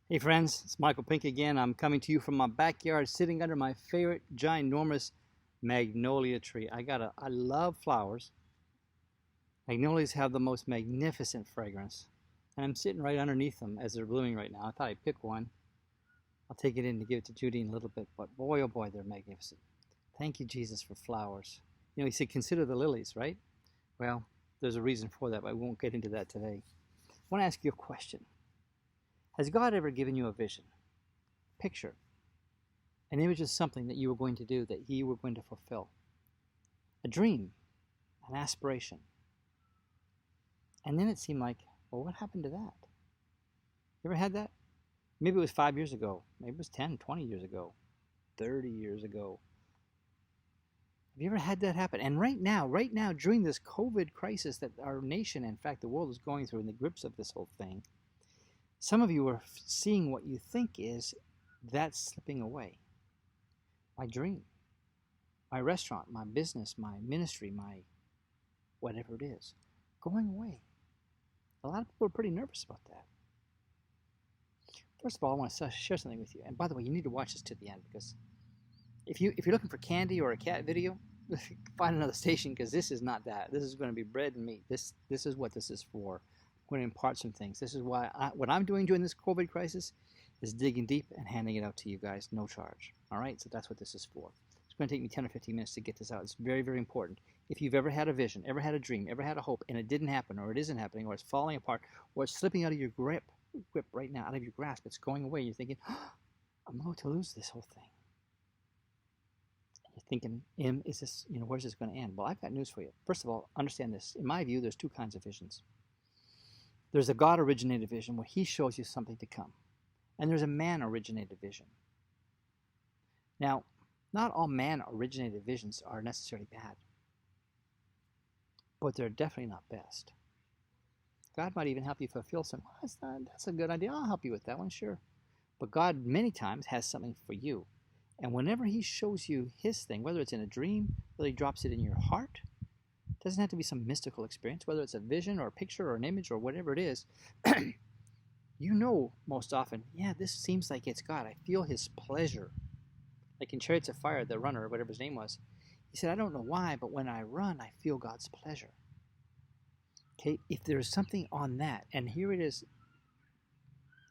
Hey friends, it's Michael Pink again. I'm coming to you from my backyard, sitting under my favorite ginormous magnolia tree. I love flowers. Magnolias have the most magnificent fragrance, and I'm sitting right underneath them as they're blooming right now. I thought I'd pick one. I'll take it in to give it to Judy in a little bit, but boy, oh boy, they're magnificent. Thank you, Jesus, for flowers. He said, consider the lilies, right? Well, there's a reason for that, but I won't get into that today. I want to ask you a question. Has God ever given you a vision, picture, an image of something that you were going to do, that you were going to fulfill? A dream, an aspiration. And then it seemed like, well, what happened to that? You ever had that? Maybe it was 5 years ago. Maybe it was 10, 20 years ago, 30 years ago. Have you ever had that happen? And right now, during this COVID crisis that our nation, in fact, the world is going through in the grips of this whole thing, some of you are seeing what you think is that's slipping away. My dream, my restaurant, my business, my ministry, my whatever it is, going away. A lot of people are pretty nervous about that. First of all, I want to share something with you. And by the way, you need to watch this to the end, because if you're looking for candy or a cat video, find another station, because this is not that. This is going to be bread and meat. This is what this is for. I'm going to impart some things. This is why what I'm doing during this COVID crisis is digging deep and handing it out to you guys, no charge. All right, so that's what this is for. It's going to take me 10 or 15 minutes to get this out. It's very, very important. If you've ever had a vision, ever had a dream, ever had a hope, and it didn't happen, or it isn't happening, or it's falling apart, or it's slipping out of your grip right now, out of your grasp, it's going away, you're thinking, oh, I'm going to lose this whole thing. You're thinking, is this, where's this going to end? Well, I've got news for you. First of all, understand this. In my view, there's two kinds of visions. There's a God-originated vision where he shows you something to come. And there's a man-originated vision. Now, not all man-originated visions are necessarily bad, but they're definitely not best. God might even help you fulfill some. Oh, that's a good idea. I'll help you with that one, sure. But God many times has something for you. And whenever he shows you his thing, whether it's in a dream, whether he drops it in your heart, it doesn't have to be some mystical experience, whether it's a vision or a picture or an image or whatever it is, most often, yeah, this seems like it's God. I feel his pleasure. Like in Chariots of Fire, the runner, whatever his name was, he said, I don't know why, but when I run, I feel God's pleasure. Okay, if there's something on that, and here it is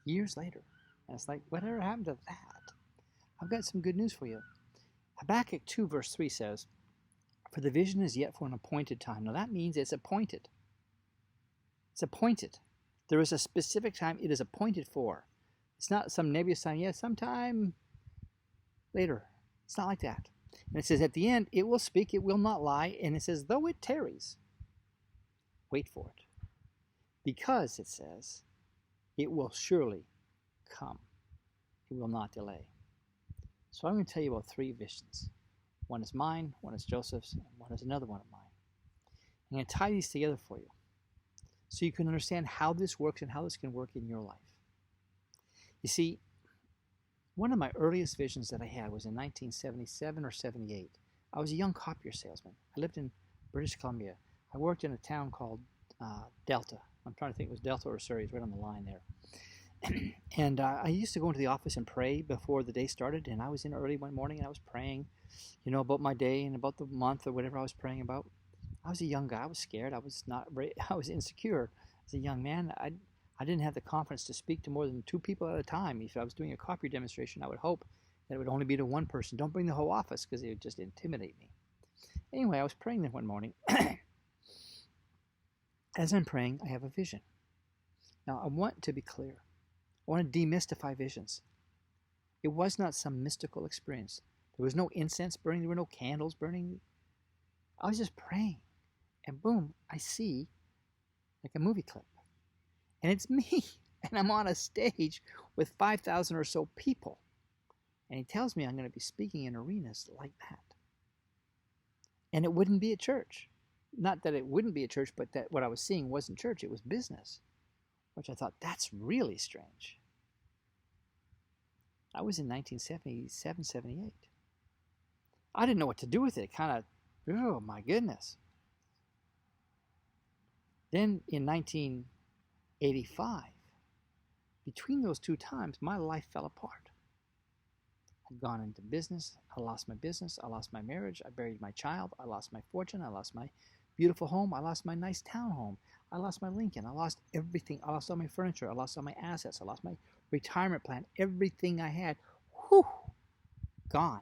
years later, and it's like, whatever happened to that? I've got some good news for you. Habakkuk 2 verse 3 says, for the vision is yet for an appointed time. Now that means it's appointed. It's appointed. There is a specific time it is appointed for. It's not some nebulous time, sometime later. It's not like that. And it says at the end, it will speak, it will not lie, and it says, though it tarries, wait for it. Because, it says, it will surely come. It will not delay. So I'm going to tell you about three visions. One is mine, one is Joseph's, and one is another one of mine. I'm going to tie these together for you so you can understand how this works and how this can work in your life. You see, one of my earliest visions that I had was in 1977 or 78. I was a young copier salesman. I lived in British Columbia. I worked in a town called Delta. I'm trying to think, it was Delta or Surrey. It's right on the line there. And I used to go into the office and pray before the day started, and I was in early one morning and I was praying, about my day and about the month or whatever I was praying about. I was a young guy. I was scared. I was insecure. As a young man, I didn't have the confidence to speak to more than two people at a time. If I was doing a copier demonstration, I would hope that it would only be to one person. Don't bring the whole office, because it would just intimidate me. Anyway, I was praying there one morning. As I'm praying, I have a vision. Now, I want to be clear. I want to demystify visions. It was not some mystical experience. There was no incense burning. There were no candles burning. I was just praying. And boom, I see like a movie clip. And it's me. And I'm on a stage with 5,000 or so people. And he tells me I'm going to be speaking in arenas like that. And it wouldn't be a church. Not that it wouldn't be a church, but that what I was seeing wasn't church. It was business. Which I thought, that's really strange. I was in 1977, 78. I didn't know what to do with it. Kind of, oh my goodness. Then in 1985, between those two times, my life fell apart. I'd gone into business. I lost my business. I lost my marriage. I buried my child. I lost my fortune. I lost my beautiful home. I lost my nice townhome. I lost my Lincoln. I lost everything. I lost all my furniture. I lost all my assets. I lost my retirement plan. Everything I had, whew, gone.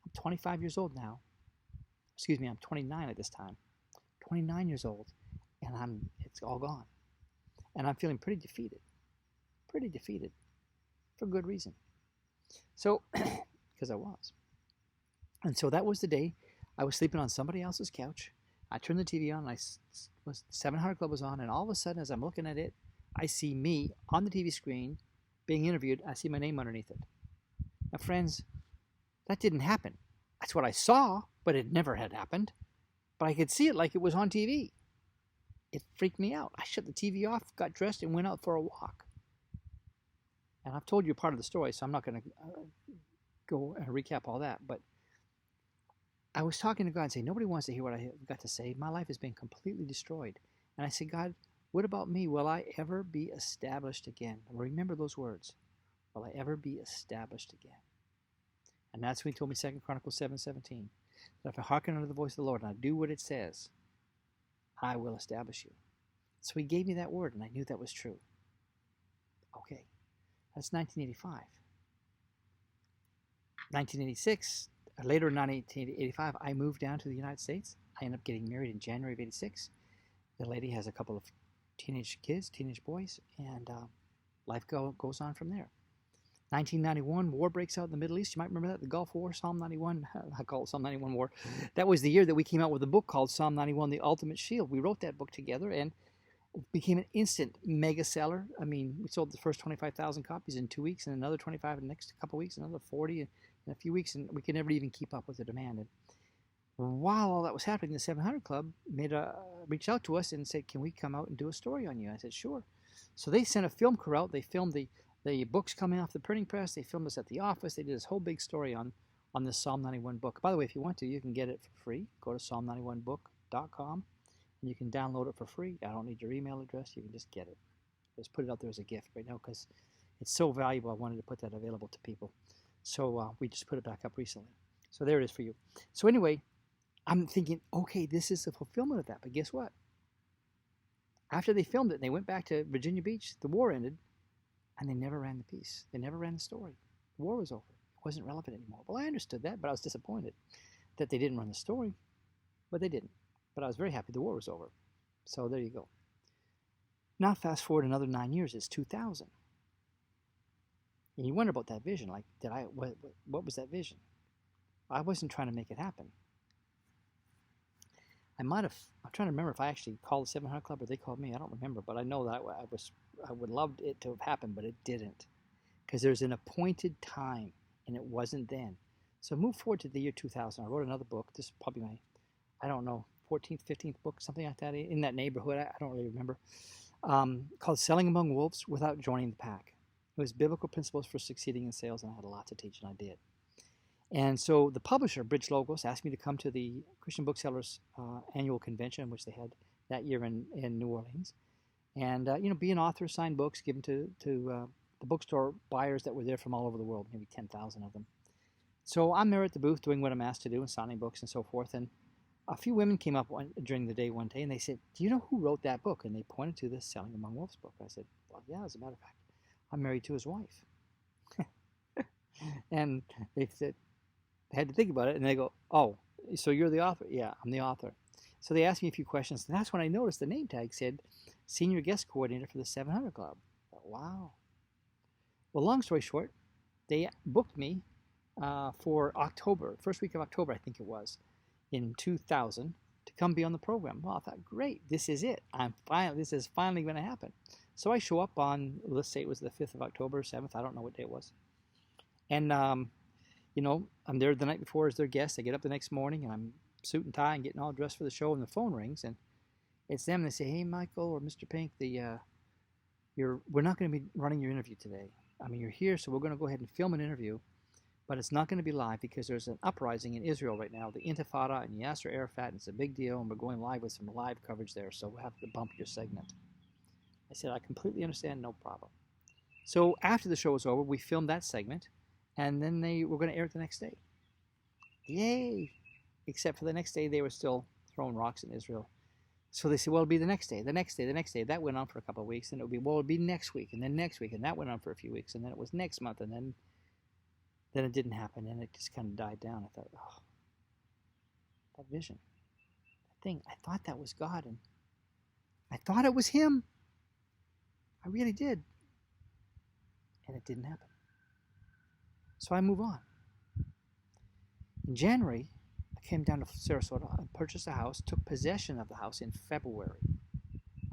I'm 25 years old now. Excuse me, I'm 29 at this time. 29 years old, and it's all gone. And I'm feeling pretty defeated for good reason. So, because I was. And so that was the day I was sleeping on somebody else's couch. I turned the TV on, and 700 Club was on, and all of a sudden, as I'm looking at it, I see me on the TV screen being interviewed. I see my name underneath it. Now, friends, that didn't happen. That's what I saw, but it never had happened. But I could see it like it was on TV. It freaked me out. I shut the TV off, got dressed, and went out for a walk. And I've told you part of the story, so I'm not going to go and recap all that. But I was talking to God and saying, nobody wants to hear what I got to say. My life has been completely destroyed. And I said, God, what about me? Will I ever be established again? Remember those words. Will I ever be established again? And that's when he told me 2 Chronicles 7:17. That if I hearken unto the voice of the Lord and I do what it says, I will establish you. So he gave me that word, and I knew that was true. Okay, that's 1985. 1986, later in 1985, I moved down to the United States. I ended up getting married in January of 86. The lady has a couple of teenage kids, teenage boys, and life goes on from there. 1991, war breaks out in the Middle East. You might remember that, the Gulf War, Psalm 91. I call it Psalm 91 War. That was the year that we came out with a book called Psalm 91, The Ultimate Shield. We wrote that book together, and it became an instant mega seller. I mean, we sold the first 25,000 copies in 2 weeks, and another 25 in the next couple of weeks, another 40 in a few weeks, and we could never even keep up with the demand. And while all that was happening, the 700 Club reached out to us and said, can we come out and do a story on you? I said, sure. So they sent a film crew out. They filmed the books coming off the printing press. They filmed us at the office. They did this whole big story on this Psalm 91 book. By the way, if you want to, you can get it for free. Go to psalm91book.com, and you can download it for free. I don't need your email address. You can just get it. Just put it out there as a gift right now because it's so valuable. I wanted to put that available to people. So we just put it back up recently. So there it is for you. So anyway, I'm thinking, okay, this is the fulfillment of that. But guess what? After they filmed it and they went back to Virginia Beach, the war ended. And they never ran the piece. They never ran the story. The war was over. It wasn't relevant anymore. Well, I understood that, but I was disappointed that they didn't run the story. But they didn't. But I was very happy the war was over. So there you go. Now fast forward another 9 years. It's 2000. And you wonder about that vision. Like, what was that vision? I wasn't trying to make it happen. I'm trying to remember if I actually called the 700 Club or they called me. I don't remember, but I know that I would love it to have happened, but it didn't. Because there's an appointed time, and it wasn't then. So move forward to the year 2000. I wrote another book. This is probably my, 14th, 15th book, something like that, in that neighborhood. I don't really remember. Called Selling Among Wolves Without Joining the Pack. It was biblical principles for succeeding in sales, and I had a lot to teach, and I did. And so the publisher, Bridge Logos, asked me to come to the Christian Booksellers annual convention, which they had that year in New Orleans. And, be an author, sign books, give them to the bookstore buyers that were there from all over the world, maybe 10,000 of them. So I'm there at the booth doing what I'm asked to do and signing books and so forth. And a few women came up during the day one day, and they said, do you know who wrote that book? And they pointed to the Selling Among Wolves book. I said, well, yeah, as a matter of fact, I'm married to his wife. And they said, they had to think about it, and they go, oh, so you're the author? Yeah, I'm the author. So they asked me a few questions, and that's when I noticed the name tag said Senior Guest Coordinator for the 700 Club. I thought, wow. Well, long story short, they booked me for October, first week of October, I think it was, in 2000, to come be on the program. Well, I thought, great, this is it. This is finally going to happen. So I show up on, let's say it was the 5th of October, 7th, I don't know what day it was. And, I'm there the night before as their guest. I get up the next morning, and I'm suit and tie and getting all dressed for the show, and the phone rings, and it's them. They say, hey, Michael or Mr. Pink, we're not going to be running your interview today. I mean, you're here, so we're going to go ahead and film an interview, but it's not going to be live because there's an uprising in Israel right now, the Intifada and Yasser Arafat, and it's a big deal, and we're going live with some live coverage there, so we'll have to bump your segment. I said, I completely understand, no problem. So after the show was over, we filmed that segment, and then they were going to air it the next day. Yay! Except for the next day, they were still throwing rocks in Israel. So they said, well, it'll be the next day, the next day, the next day. That went on for a couple of weeks. And it would be, well, it'll be next week, and then next week. And that went on for a few weeks. And then it was next month. And then it didn't happen. And it just kind of died down. I thought, oh, that vision, that thing, I thought that was God. And I thought it was him. I really did. And it didn't happen. So I move on. In January, I came down to Sarasota and purchased a house, took possession of the house in February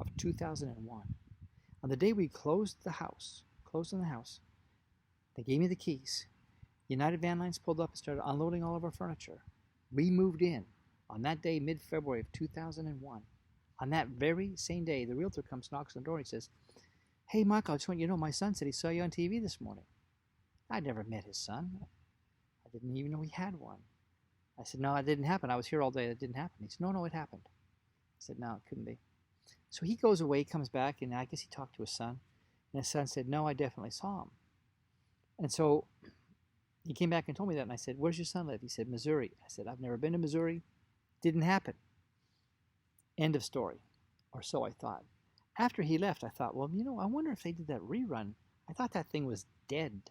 of 2001. On the day we closed on the house, they gave me the keys. United Van Lines pulled up and started unloading all of our furniture. We moved in on that day, mid-February of 2001. On that very same day, the realtor comes, knocks on the door, and he says, hey, Michael, I just want you to know my son said he saw you on TV this morning. I'd never met his son. I didn't even know he had one. I said, no, it didn't happen. I was here all day. It didn't happen. He said, no, it happened. I said, no, it couldn't be. So he goes away, comes back, and I guess he talked to his son. And his son said, no, I definitely saw him. And so he came back and told me that, and I said, where's your son live? He said, Missouri. I said, I've never been to Missouri. Didn't happen. End of story. Or so I thought. After he left, I thought, well, I wonder if they did that rerun. I thought that thing was dead.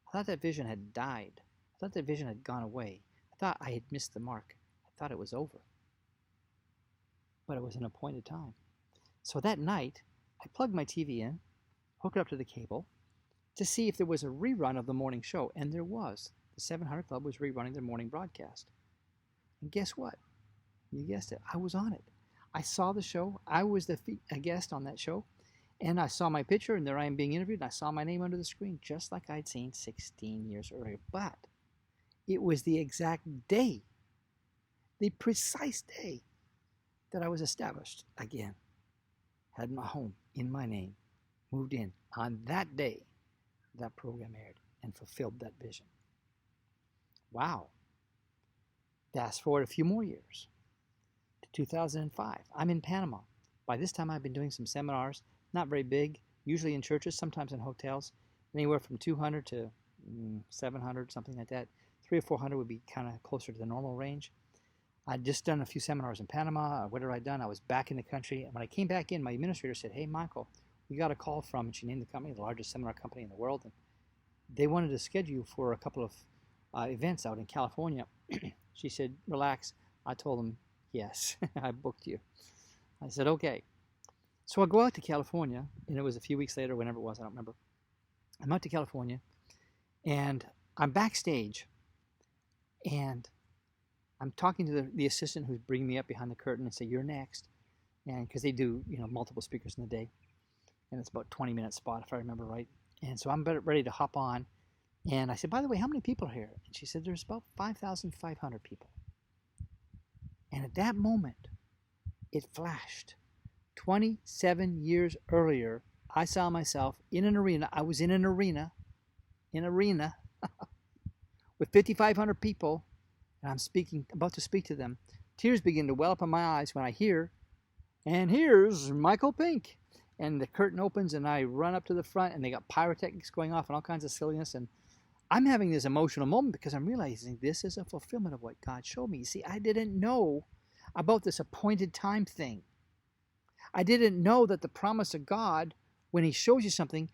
I thought that vision had died. I thought that vision had gone away. I thought I had missed the mark. I thought it was over. But it was an appointed time. So that night, I plugged my TV in, hooked it up to the cable, to see if there was a rerun of the morning show. And there was. The 700 Club was rerunning their morning broadcast. And guess what? You guessed it. I was on it. I saw the show. I was a guest on that show. And I saw my picture, and there I am being interviewed, and I saw my name under the screen, just like I'd seen 16 years earlier. But it was the exact day, the precise day, that I was established again. Had my home in my name, moved in. On that day, that program aired and fulfilled that vision. Wow. Fast forward a few more years to 2005. I'm in Panama. By this time, I've been doing some seminars, not very big, usually in churches, sometimes in hotels, anywhere from 200 to 700, something like that. 300 or 400 would be kind of closer to the normal range. I'd just done a few seminars in Panama. What had I done? I was back in the country. And when I came back in, my administrator said, hey, Michael, we got a call from, and she named the company, the largest seminar company in the world, and they wanted to schedule you for a couple of events out in California. She said, relax. I told them, yes, I booked you. I said, okay. So I go out to California, and it was a few weeks later, whenever it was, I don't remember. I'm out to California, and I'm backstage, and I'm talking to the assistant who's bringing me up behind the curtain and say, you're next. And because they do, multiple speakers in the day. And it's about a 20-minute spot, if I remember right. And so I'm ready to hop on. And I said, by the way, how many people are here? And she said, there's about 5,500 people. And at that moment, it flashed. 27 years earlier, I saw myself in an arena. I was in an arena with 5,500 people. And I'm about to speak to them. Tears begin to well up in my eyes when I hear, and here's Michael Pink. And the curtain opens, and I run up to the front, and they got pyrotechnics going off and all kinds of silliness. And I'm having this emotional moment because I'm realizing this is a fulfillment of what God showed me. You see, I didn't know about this appointed time thing. I didn't know that the promise of God, when he shows you something,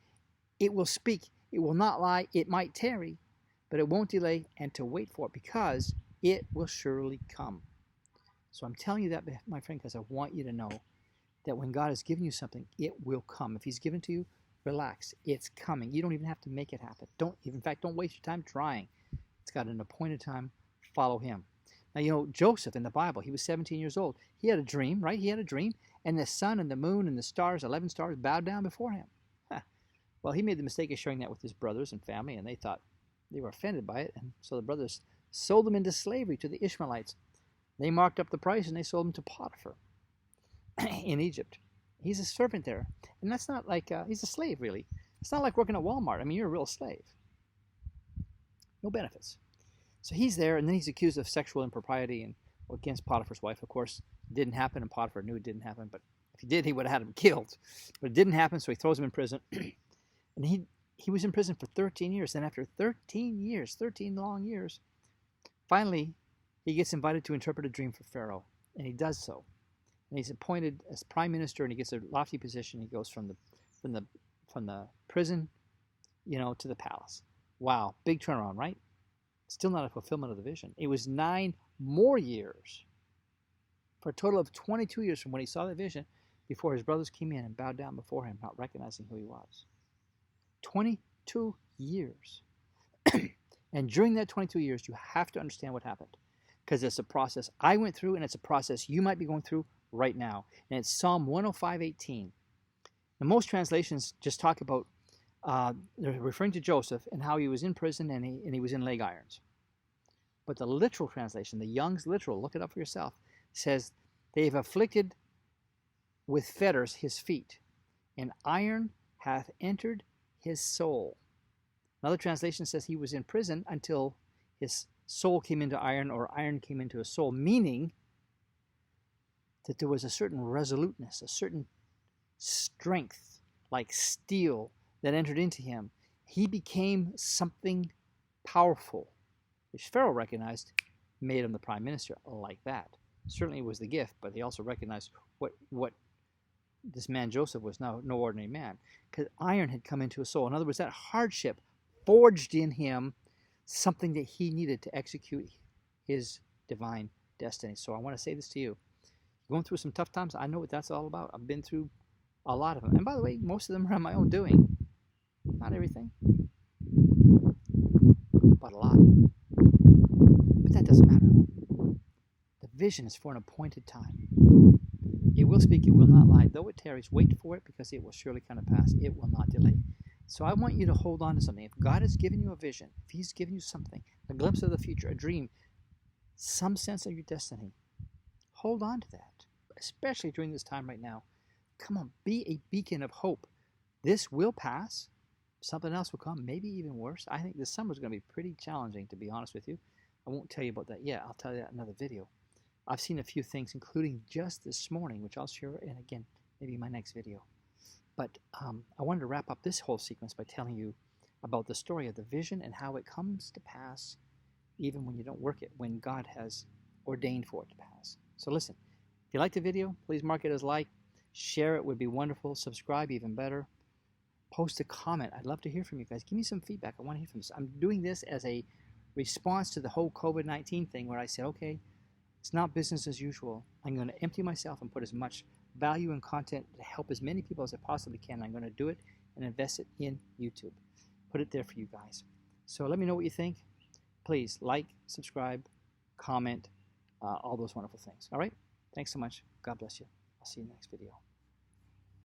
it will speak. It will not lie. It might tarry, but it won't delay, and to wait for it because it will surely come. So I'm telling you that, my friend, because I want you to know that when God has given you something, it will come. If he's given to you, relax. It's coming. You don't even have to make it happen. Don't waste your time trying. It's got an appointed time. Follow him. Now, Joseph in the Bible, he was 17 years old. He had a dream, right? He had a dream, and the sun and the moon and the stars, 11 stars, bowed down before him. Well, he made the mistake of sharing that with his brothers and family, and they thought they were offended by it, and so the brothers sold them into slavery to the Ishmaelites. They marked up the price, and they sold him to Potiphar in Egypt. He's a servant there, and that's not like, he's a slave, really. It's not like working at Walmart. I mean, you're a real slave. No benefits. So he's there, and then he's accused of sexual impropriety and against Potiphar's wife. Of course, it didn't happen, and Potiphar knew it didn't happen, but if he did, he would have had him killed. But it didn't happen, so he throws him in prison. And he was in prison for 13 years. And after 13 years, 13 long years, finally, he gets invited to interpret a dream for Pharaoh. And he does so. And he's appointed as prime minister, and he gets a lofty position. He goes from the prison, to the palace. Wow, big turnaround, right? Still not a fulfillment of the vision. It was 9 more years, for a total of 22 years from when he saw the vision, before his brothers came in and bowed down before him, not recognizing who he was. 22 years. And during that 22 years, you have to understand what happened, because it's a process I went through, and it's a process you might be going through right now. And it's Psalm 105:18. Now, most translations just talk about, they're referring to Joseph and how he was in prison and he was in leg irons. But the literal translation, the Young's literal, look it up for yourself, says, they've afflicted with fetters his feet, and iron hath entered his soul. Another translation says he was in prison until his soul came into iron, or iron came into his soul, meaning that there was a certain resoluteness, a certain strength, like steel, that entered into him. He became something powerful, which Pharaoh recognized made him the prime minister like that. Certainly it was the gift, but he also recognized what this man Joseph was no ordinary man, because iron had come into his soul. In other words, that hardship forged in him something that he needed to execute his divine destiny. So I want to say this to you. Going through some tough times, I know what that's all about. I've been through a lot of them. And by the way, most of them are on my own doing. Not everything, but a lot. But that doesn't matter. The vision is for an appointed time. It will speak, it will not lie. Though it tarries, wait for it, because it will surely come to pass. It will not delay. So I want you to hold on to something. If God has given you a vision, if he's given you something, a glimpse of the future, a dream, some sense of your destiny, hold on to that, especially during this time right now. Come on, be a beacon of hope. This will pass. Something else will come, maybe even worse. I think this summer is going to be pretty challenging, to be honest with you. I won't tell you about that yet. I'll tell you that in another video. I've seen a few things, including just this morning, which I'll share, and again, maybe my next video. But I wanted to wrap up this whole sequence by telling you about the story of the vision and how it comes to pass even when you don't work it, when God has ordained for it to pass. So listen, if you liked the video, please mark it as like. Share it would be wonderful. Subscribe, even better. Post a comment. I'd love to hear from you guys. Give me some feedback. I want to hear from you. I'm doing this as a response to the whole COVID-19 thing, where I said, okay, it's not business as usual. I'm going to empty myself and put as much value and content to help as many people as I possibly can. I'm going to do it and invest it in YouTube. Put it there for you guys. So let me know what you think. Please like, subscribe, comment, all those wonderful things. All right? Thanks so much. God bless you. I'll see you in the next video.